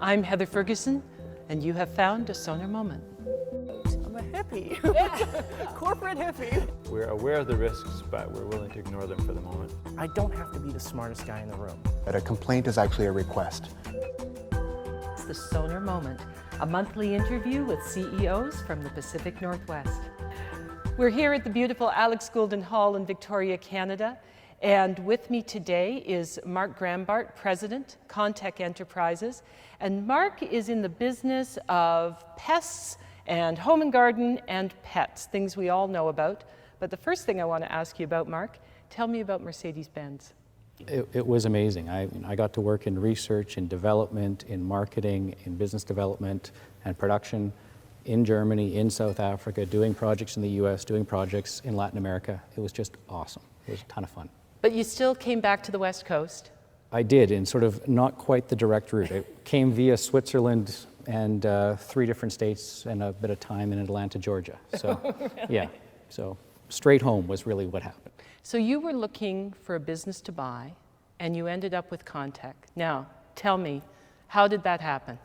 I'm Heather Ferguson, and you have found a Sonar Moment. I'm a hippie, corporate hippie. We're aware of the risks, but we're willing to ignore them for the moment. I don't have to be the smartest guy in the room. But a complaint is actually a request. It's the Sonar Moment, a monthly interview with CEOs from the Pacific Northwest. We're here at the beautiful Alex Goulden Hall in Victoria, Canada. And with me today is Mark Grambart, President, Contech Enterprises. And Mark is in the business of pests and home and garden and pets, things we all know about. But the first thing I want to ask you about, Mark, tell me about Mercedes-Benz. It was amazing. I got to work in research, in development, in marketing, in business development and production in Germany, in South Africa, doing projects in the US, doing projects in Latin America. It was just awesome. It was a ton of fun. But you still came back to the West Coast. I did, in sort of not quite the direct route. I came via Switzerland and 3 different states and a bit of time in Atlanta, Georgia. So, yeah, so straight home was really what happened. So you were looking for a business to buy, and you ended up with Contech. Now, tell me, how did that happen?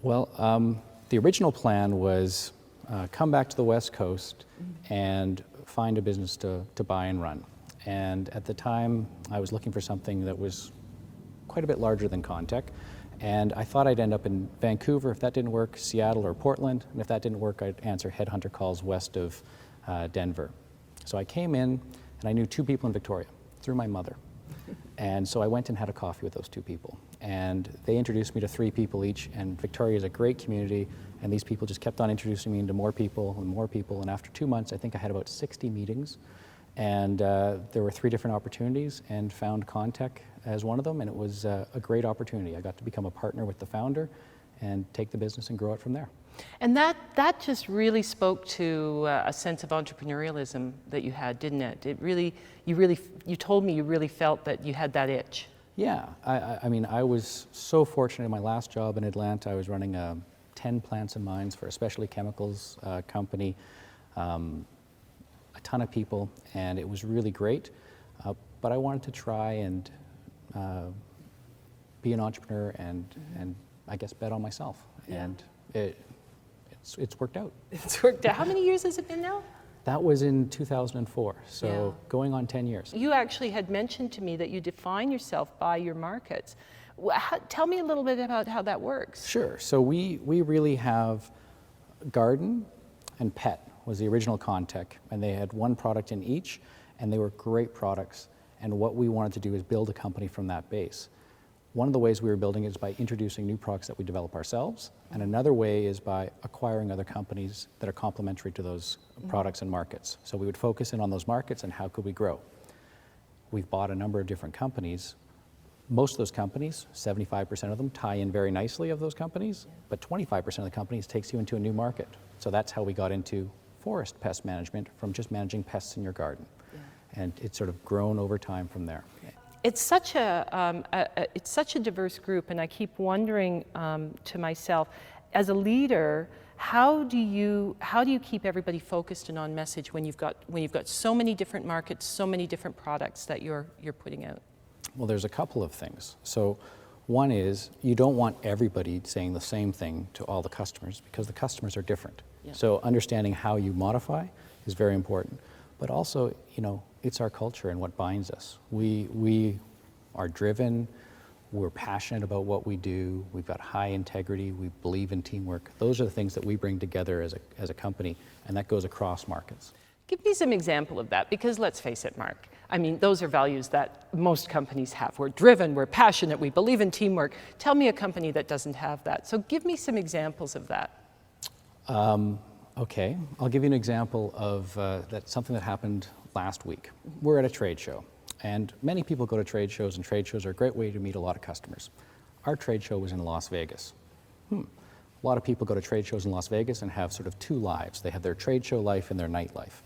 Well, the original plan was come back to the West Coast and find a business to buy and run. And at the time, I was looking for something that was quite a bit larger than Contech. And I thought I'd end up in Vancouver. If that didn't work, Seattle or Portland. And if that didn't work, I'd answer headhunter calls west of Denver. So I came in, and I knew 2 people in Victoria through my mother. And so I went and had a coffee with those 2 people. And they introduced me to 3 people each. And Victoria is a great community. And these people just kept on introducing me into more people and more people. And after 2 months, I think I had about 60 meetings. And there were 3 different opportunities, and found Contech as one of them, and it was a great opportunity. I got to become a partner with the founder and take the business and grow it from there. And that just really spoke to a sense of entrepreneurialism that you had, didn't it? You told me you really felt that you had that itch. Yeah, I mean, I was so fortunate in my last job in Atlanta. I was running 10 plants and mines for a specialty chemicals company. A ton of people, and it was really great, but I wanted to try and be an entrepreneur and I guess bet on myself, and it's worked out. It's worked out. How many years has it been now? That was in 2004, so going on 10 years. You actually had mentioned to me that you define yourself by your markets. Tell me a little bit about how that works. Sure, so we really have garden and pet was the original Contech, and they had 1 product in each, and they were great products. And what we wanted to do is build a company from that base. One of the ways we were building it is by introducing new products that we develop ourselves, and another way is by acquiring other companies that are complementary to those products and markets. So we would focus in on those markets and how could we grow. We've bought a number of different companies. Most of those companies, 75% of them, tie in very nicely of those companies, but 25% of the companies takes you into a new market. So that's how we got into forest pest management, from just managing pests in your garden. And it's sort of grown over time from there. It's such a diverse group, and I keep wondering to myself, as a leader, how do you keep everybody focused and on message when you've got so many different markets, so many different products that you're putting out? Well, there's a couple of things. So one is you don't want everybody saying the same thing to all the customers, because the customers are different. Yeah. So understanding how you modify is very important. But also, you know, it's our culture and what binds us. We are driven, we're passionate about what we do, we've got high integrity, we believe in teamwork. Those are the things that we bring together as a company, and that goes across markets. Give me some example of that, because let's face it, Mark, I mean, those are values that most companies have. We're driven, we're passionate, we believe in teamwork. Tell me a company that doesn't have that. So give me some examples of that. Okay, I'll give you an example of something that happened last week. We're at a trade show, and many people go to trade shows, and trade shows are a great way to meet a lot of customers. Our trade show was in Las Vegas. A lot of people go to trade shows in Las Vegas and have sort of 2 lives. They have their trade show life and their nightlife.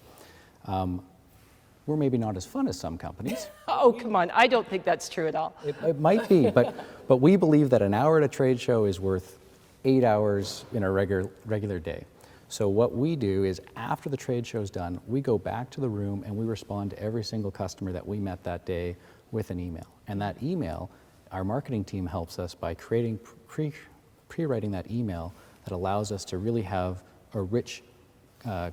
We're maybe not as fun as some companies. Oh, come on, I don't think that's true at all. It might be, but we believe that an hour at a trade show is worth 8 hours in a regular day. So what we do is, after the trade show's done, we go back to the room and we respond to every single customer that we met that day with an email. And that email our marketing team helps us by creating pre-writing that email that allows us to really have a rich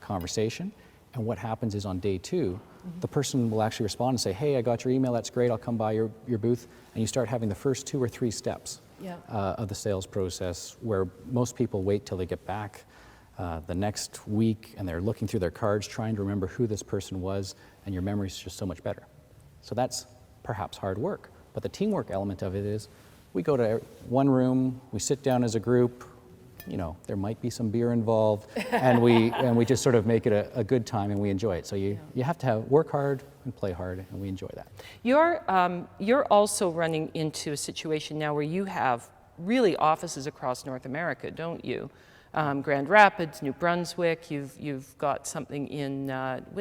conversation. And what happens is on day 2, the person will actually respond and say, hey, I got your email, that's great, I'll come by your booth. And you start having the first 2 or 3 steps of the sales process, where most people wait till they get back the next week and they're looking through their cards trying to remember who this person was, and your memory's just so much better. So that's perhaps hard work. But the teamwork element of it is we go to one room, we sit down as a group, you know, there might be some beer involved, and we just sort of make it a good time and we enjoy it. So you have to work hard and play hard, and we enjoy that. You're also running into a situation now where you have really offices across North America, don't you? Grand Rapids, New Brunswick. You've got something in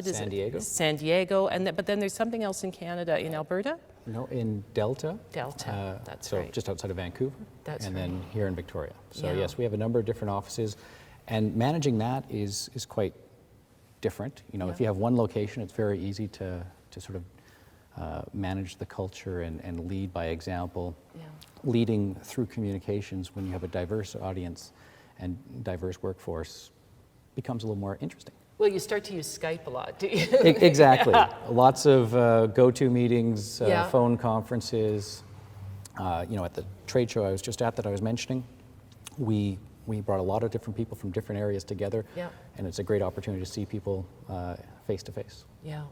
San Diego. San Diego, but then there's something else in Canada, in Alberta. No, in Delta. Delta, that's so right. Just outside of Vancouver. That's and right. then here in Victoria. So Yeah. yes, we have a number of different offices, and managing that is quite different. You know, if you have one location, it's very easy to sort of manage the culture and lead by example. Yeah. Leading through communications when you have a diverse audience and diverse workforce becomes a little more interesting. Well, you start to use Skype a lot, do you? Exactly. Lots of go-to meetings, phone conferences. You know, at the trade show I was just at that I was mentioning, we brought a lot of different people from different areas together, and it's a great opportunity to see people face to face. Yeah.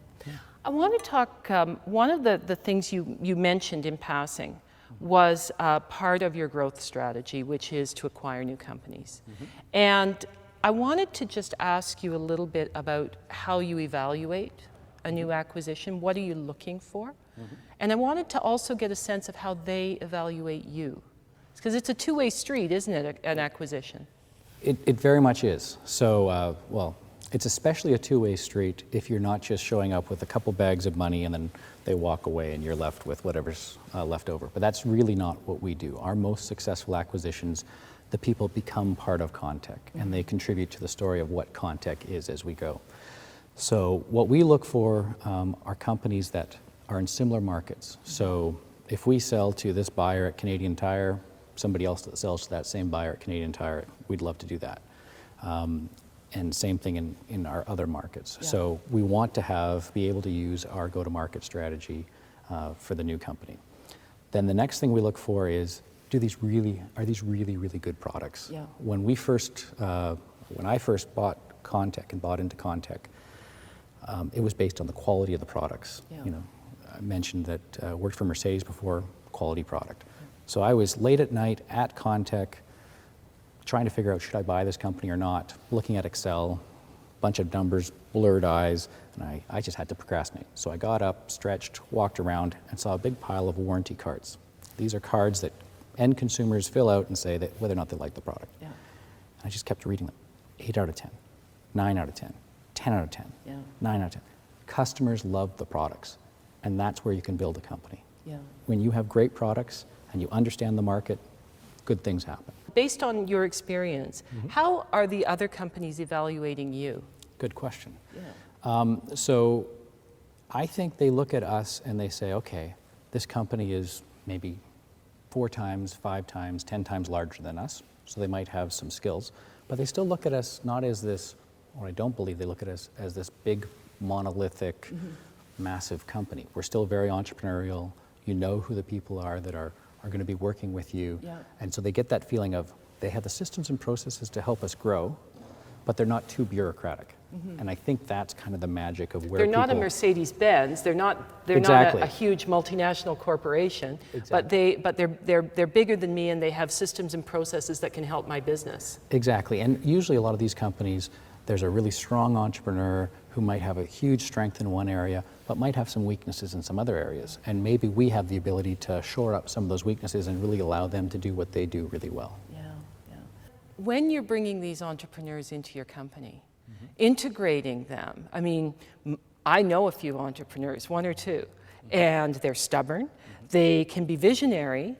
I want to talk, one of the things you mentioned in passing was part of your growth strategy, which is to acquire new companies. And I wanted to just ask you a little bit about how you evaluate a new acquisition. What are you looking for? And I wanted to also get a sense of how they evaluate you. Because it's a two-way street, isn't it, an acquisition? It very much is. So, well, it's especially a two-way street if you're not just showing up with a couple bags of money and then they walk away and you're left with whatever's left over. But that's really not what we do. Our most successful acquisitions, the people become part of Contech, and they contribute to the story of what Contech is as we go. So what we look for are companies that are in similar markets. So if we sell to this buyer at Canadian Tire, somebody else that sells to that same buyer at Canadian Tire, we'd love to do that. And same thing in our other markets. So we want to be able to use our go-to-market strategy for the new company. Then the next thing we look for is, are these really good products? When I first bought Contech and bought into Contech, it was based on the quality of the products. You know, I mentioned that I worked for Mercedes before, quality product. So I was late at night at Contech trying to figure out, should I buy this company or not, looking at Excel, bunch of numbers, blurred eyes, and I just had to procrastinate. So I got up, stretched, walked around, and saw a big pile of warranty cards. These are cards that end consumers fill out and say that whether or not they like the product. And I just kept reading them. 8 out of 10, 9 out of 10, 10 out of 10, 9 out of 10. Customers love the products, and that's where you can build a company. When you have great products and you understand the market, good things happen. Based on your experience, how are the other companies evaluating you? Good question. So I think they look at us and they say, okay, this company is maybe 4 times, 5 times, 10 times larger than us, so they might have some skills, but they still look at us not as this, or I don't believe they look at us as this big, monolithic, massive company. We're still very entrepreneurial. You know who the people are that are going to be working with you. And so they get that feeling of they have the systems and processes to help us grow, but they're not too bureaucratic. And I think that's kind of the magic of where they're not a Mercedes-Benz. They're not a huge multinational corporation. But they're bigger than me, and they have systems and processes that can help my business. Exactly. And usually a lot of these companies, there's a really strong entrepreneur who might have a huge strength in one area, but might have some weaknesses in some other areas. And maybe we have the ability to shore up some of those weaknesses and really allow them to do what they do really well. When you're bringing these entrepreneurs into your company, integrating them, I mean, I know a few entrepreneurs, 1 or 2, and they're stubborn, they can be visionary,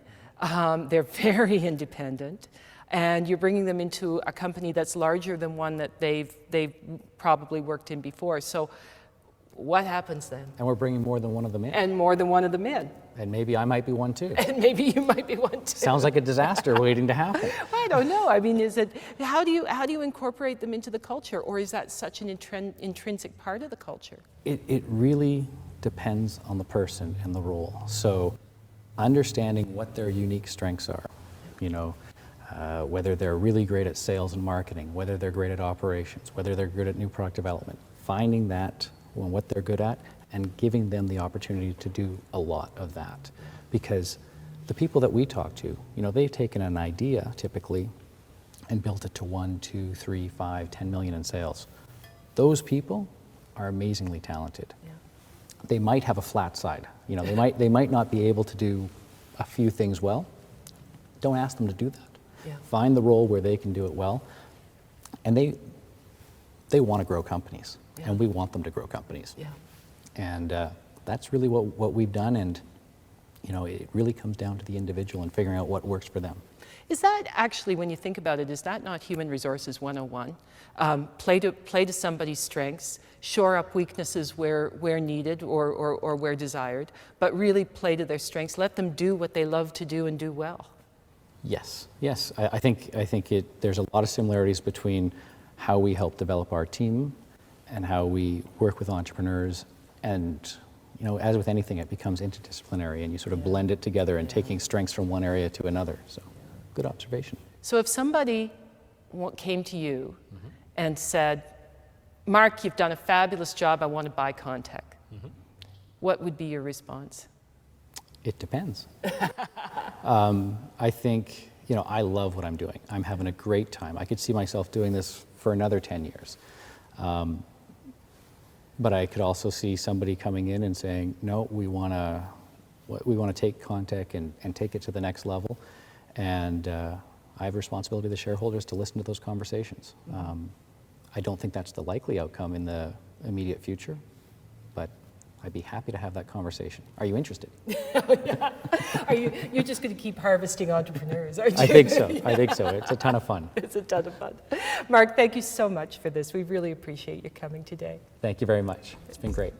they're very independent, and you're bringing them into a company that's larger than one that they've probably worked in before. So What happens then? And we're bringing more than one of them in. And more than one of them in. And maybe I might be one too. And maybe you might be one too. Sounds like a disaster waiting to happen. I don't know. I mean, how do you incorporate them into the culture, or is that such an intrinsic part of the culture? It really depends on the person and the role. So understanding what their unique strengths are, whether they're really great at sales and marketing, whether they're great at operations, whether they're good at new product development, finding that, what they're good at, and giving them the opportunity to do a lot of that. Because the people that we talk to, they've taken an idea typically and built it to 1, 2, 3, 5, 10 million in sales. Those people are amazingly talented. Yeah. They might have a flat side. They might not be able to do a few things well. Don't ask them to do that. Yeah. Find the role where they can do it well. And they want to grow companies. Yeah. And we want them to grow companies. Yeah. And that's really what we've done, and it really comes down to the individual and figuring out what works for them. Is that actually, when you think about it, is that not human resources 101? Play to somebody's strengths, shore up weaknesses where needed or where desired, but really play to their strengths. Let them do what they love to do and do well. Yes. I think there's a lot of similarities between how we help develop our team and how we work with entrepreneurs. And as with anything, it becomes interdisciplinary, and you sort of blend it together and taking strengths from one area to another. So, good observation. So if somebody came to you and said, Mark, you've done a fabulous job, I want to buy Contec, what would be your response? It depends. I think, I love what I'm doing. I'm having a great time. I could see myself doing this for another 10 years. But I could also see somebody coming in and saying, no, we want to take Contec and take it to the next level. And I have a responsibility to the shareholders to listen to those conversations. I don't think that's the likely outcome in the immediate future, but I'd be happy to have that conversation. Are you interested? You're just going to keep harvesting entrepreneurs, aren't you? I think so. It's a ton of fun. It's a ton of fun. Mark, thank you so much for this. We really appreciate you coming today. Thank you very much. It's been great.